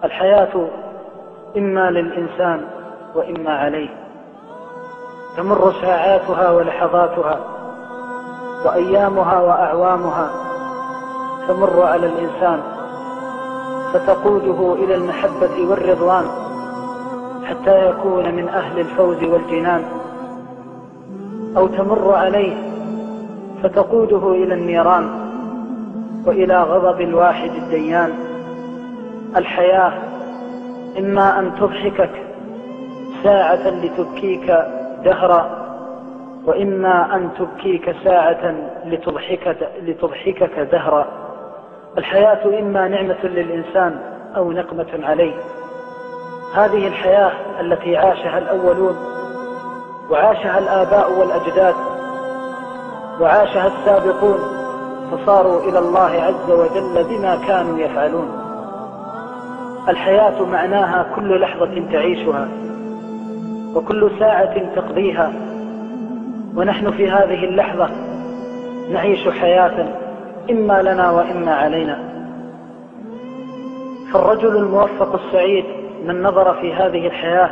الحياة إما للإنسان وإما عليه، تمر ساعاتها ولحظاتها وأيامها وأعوامها تمر على الإنسان فتقوده إلى المحبة والرضوان حتى يكون من أهل الفوز والجنان، أو تمر عليه فتقوده إلى النيران وإلى غضب الواحد الديان. الحياة إما أن تضحكك ساعة لتبكيك دهرا، وإما أن تبكيك ساعة لتضحكك دهرا. الحياة إما نعمة للإنسان أو نقمة عليه. هذه الحياة التي عاشها الأولون وعاشها الآباء والأجداد وعاشها السابقون فصاروا إلى الله عز وجل بما كانوا يفعلون. الحياة معناها كل لحظة تعيشها وكل ساعة تقضيها، ونحن في هذه اللحظة نعيش حياة إما لنا وإما علينا. فالرجل الموفق السعيد من نظر في هذه الحياة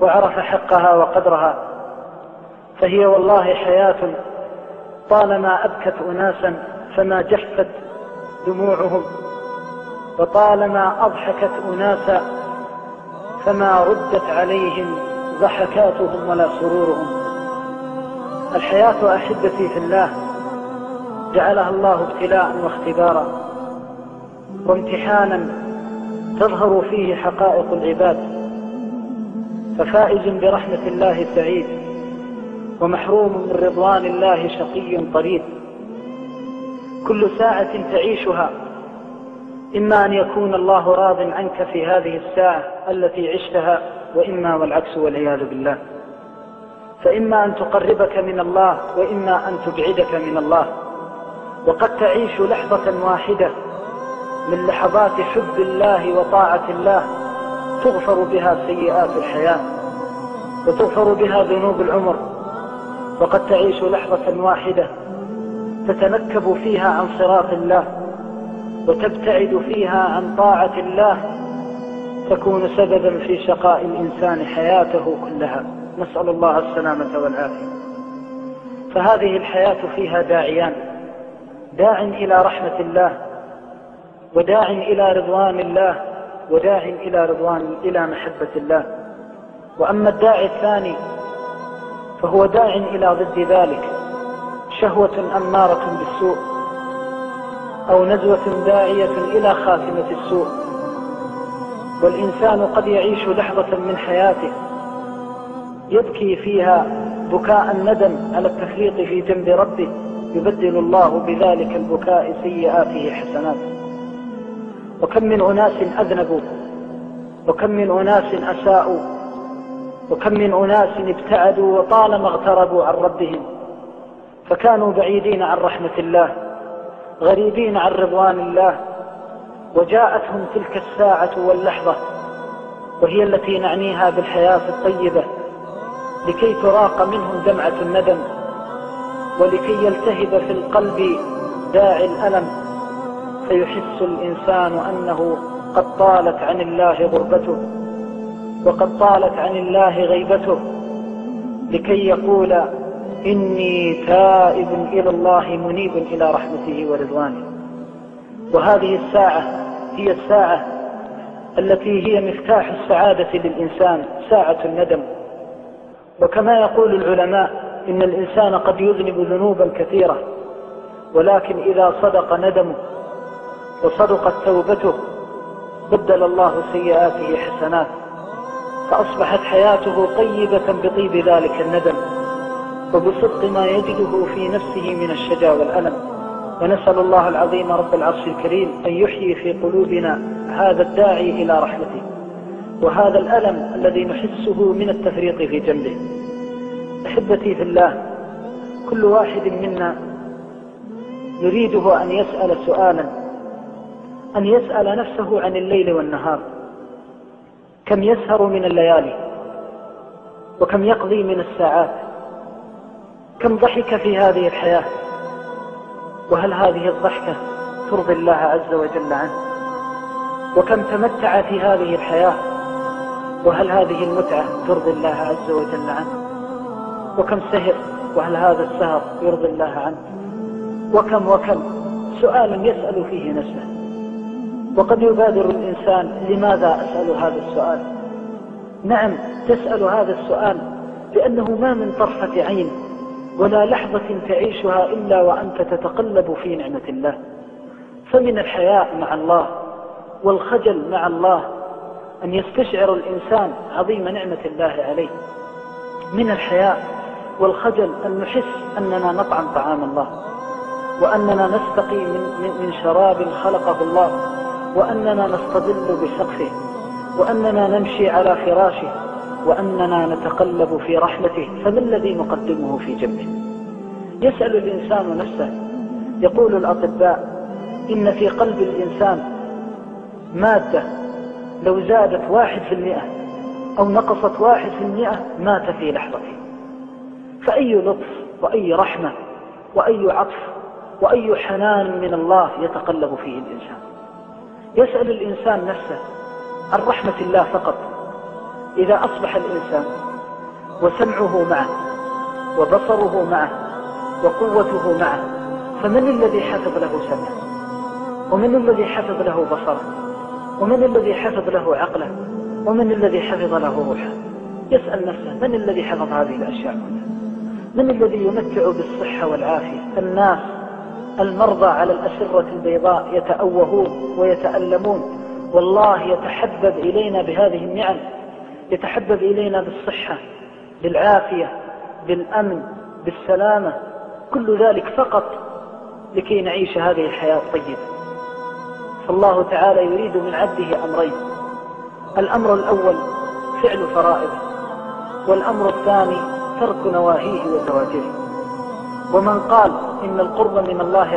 وعرف حقها وقدرها، فهي والله حياة طالما أبكت أناسا فما جفت دموعهم، وطالما أضحكت أناسا فما ردت عليهم ضحكاتهم ولا سرورهم. الحياة أحبتي في الله جعلها الله ابتلاء واختبارا وامتحانا تظهر فيه حقائق العباد، ففائز برحمة الله سعيد، ومحروم من رضوان الله شقي طريد. كل ساعة تعيشها إما أن يكون الله راض عنك في هذه الساعة التي عشتها، وإما والعكس والعياذ بالله. فإما أن تقربك من الله وإما أن تبعدك من الله. وقد تعيش لحظة واحدة من لحظات حب الله وطاعة الله تغفر بها سيئات الحياة وتغفر بها ذنوب العمر، وقد تعيش لحظة واحدة تتنكب فيها عن صراط الله وتبتعد فيها عن طاعة الله، تكون سببا في شقاء الإنسان حياته كلها، نسأل الله السلامة والعافية. فهذه الحياة فيها داعيان: داع إلى رحمة الله، وداع إلى رضوان الله، وداع إلى محبة الله. وأما الداعي الثاني فهو داع إلى ضد ذلك، شهوة أمارة بالسوء، أو نزوة داعية إلى خاتمة السوء. والإنسان قد يعيش لحظة من حياته يبكي فيها بكاء الندم على التفريط في جنب ربه، يبدل الله بذلك البكاء سيئاته حسنات. وكم من أناس أذنبوا، وكم من أناس أساءوا، وكم من أناس ابتعدوا وطالما اغتربوا عن ربهم، فكانوا بعيدين عن رحمة الله، غريبين عن رضوان الله، وجاءتهم تلك الساعة واللحظة وهي التي نعنيها بالحياة الطيبة، لكي تراق منهم دمعة الندم، ولكي يلتهب في القلب داعي الألم، فيحس الإنسان أنه قد طالت عن الله غربته وقد طالت عن الله غيبته، لكي يقول: إني تائب إلى الله منيب إلى رحمته ورضوانه. وهذه الساعة هي الساعة التي هي مفتاح السعادة للإنسان، ساعة الندم. وكما يقول العلماء إن الإنسان قد يذنب ذنوبا كثيرة، ولكن إذا صدق ندمه وصدقت توبته بدل الله سيئاته حسنات، فأصبحت حياته طيبة بطيب ذلك الندم وبصدق ما يجده في نفسه من الشجا والألم. ونسأل الله العظيم رب العرش الكريم أن يحيي في قلوبنا هذا الداعي إلى رحمته، وهذا الألم الذي نحسه من التفريط في جنبه. أحبتي في الله، كل واحد منا يريده أن يسأل سؤالا، أن يسأل نفسه عن الليل والنهار: كم يسهر من الليالي، وكم يقضي من الساعات، كم ضحك في هذه الحياة، وهل هذه الضحكة ترضي الله عز وجل عنه؟ وكم تمتع في هذه الحياة، وهل هذه المتعة ترضي الله عز وجل عنه؟ وكم سهر، وهل هذا السهر يرضي الله عنه؟ وكم سؤال يسأل فيه نفسه. وقد يبادر الإنسان: لماذا أسأل هذا السؤال؟ نعم، تسأل هذا السؤال لأنه ما من طرفة عين ولا لحظة تعيشها إلا وأنت تتقلب في نعمة الله. فمن الحياء مع الله والخجل مع الله أن يستشعر الإنسان عظيم نعمة الله عليه. من الحياء والخجل أن نحس أننا نطعم طعام الله، وأننا نستقي من شراب خلقه الله، وأننا نستظل بسقفه، وأننا نمشي على فراشه، وأننا نتقلب في رحمته. فما الذي نقدمه في جنبه؟ يسأل الإنسان نفسه. يقول الأطباء: إن في قلب الإنسان مادة لو زادت 1% أو نقصت 1% مات في لحظته. فأي لطف وأي رحمة وأي عطف وأي حنان من الله يتقلب فيه الإنسان. يسأل الإنسان نفسه عن رحمة الله فقط. إذا أصبح الإنسان وسمعه معه وبصره معه وقوته معه، فمن الذي حفظ له سمعه؟ ومن الذي حفظ له بصره؟ ومن الذي حفظ له عقله؟ ومن الذي حفظ له روحه؟ يسأل نفسه: من الذي حفظ هذه الأشياء كلها؟ من الذي يمتع بالصحة والعافية؟ الناس المرضى على الأسرة البيضاء يتأوهون ويتألمون، والله يتحبب إلينا بهذه النعم، يتحبب إلينا بالصحة، بالعافية، بالأمن، بالسلامة، كل ذلك فقط لكي نعيش هذه الحياة الطيبة. فالله تعالى يريد من عبده أمرين: الأمر الأول فعل فرائضه، والأمر الثاني ترك نواهيه وزواجره. ومن قال إن القرب من الله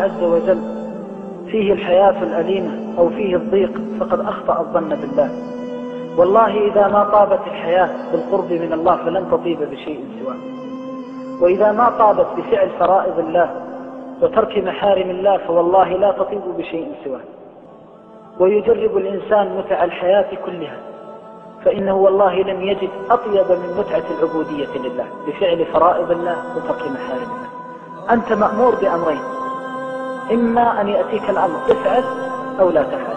عز وجل فيه الحياة الأليمة أو فيه الضيق فقد أخطأ الظن بالله. والله إذا ما طابت الحياة بالقرب من الله فلن تطيب بشيء سواه، وإذا ما طابت بفعل فرائض الله وترك محارم الله فوالله لا تطيب بشيء سواه. ويجرب الإنسان متع الحياة كلها، فإنه والله لم يجد أطيب من متعة العبودية لله بفعل فرائض الله وترك محارم الله. أنت مأمور بأمرين: إما أن يأتيك الأمر تفعل أو لا تفعل.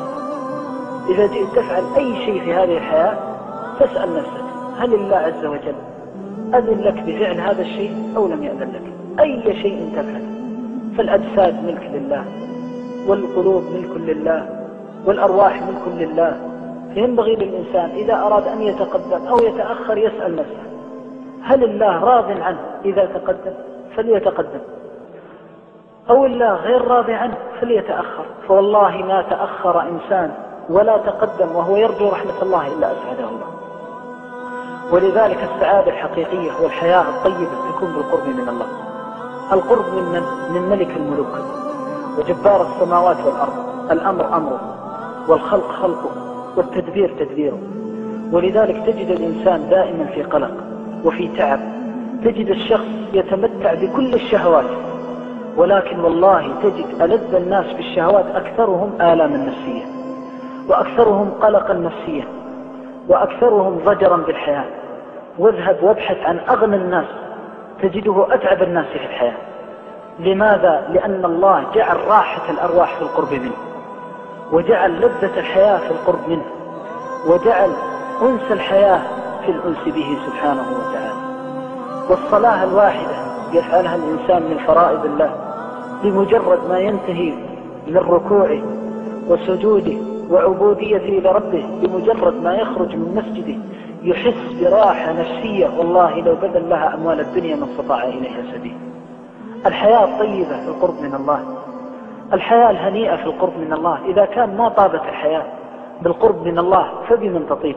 إذا جئت تفعل أي شيء في هذه الحياة تسأل نفسك: هل الله عز وجل أذن لك بفعل هذا الشيء أو لم يأذن لك؟ أي شيء تفعل. فالأجساد ملك لله، والقلوب ملك لله، والأرواح ملك لله. فينبغي للإنسان إذا أراد أن يتقدم أو يتأخر يسأل نفسه: هل الله راض عنه إذا تقدم فليتقدم، أو الله غير راضي عنه فليتأخر. فوالله ما تأخر إنسان ولا تقدم وهو يرجو رحمة الله إلا أسعده الله. ولذلك السعادة الحقيقية والحياة الطيبة تكون بالقرب من الله. القرب من ملك الملوك وجبار السماوات والأرض. الأمر أمره، والخلق خلقه، والتدبير تدبيره. ولذلك تجد الإنسان دائما في قلق وفي تعب. تجد الشخص يتمتع بكل الشهوات، ولكن والله تجد ألذ الناس بالشهوات أكثرهم آلاما نفسية، وأكثرهم قلقا نفسيا، وأكثرهم ضجرا بالحياة. واذهب وابحث عن أغنى الناس تجده أتعب الناس في الحياة. لماذا؟ لأن الله جعل راحة الأرواح في القرب منه، وجعل لذة الحياة في القرب منه، وجعل أنس الحياة في الأنس به سبحانه وتعالى. والصلاة الواحدة يفعلها الإنسان من فرائض الله بمجرد ما ينتهي من ركوعه وسجوده وعبوديته لربه، بمجرد ما يخرج من مسجده يحس براحة نفسية والله لو بذل لها أموال الدنيا ما استطاع إليها سبيل. الحياة الطيبة في القرب من الله، الحياة الهنيئة في القرب من الله. إذا كان ما طابت الحياة بالقرب من الله فبمن تطيب؟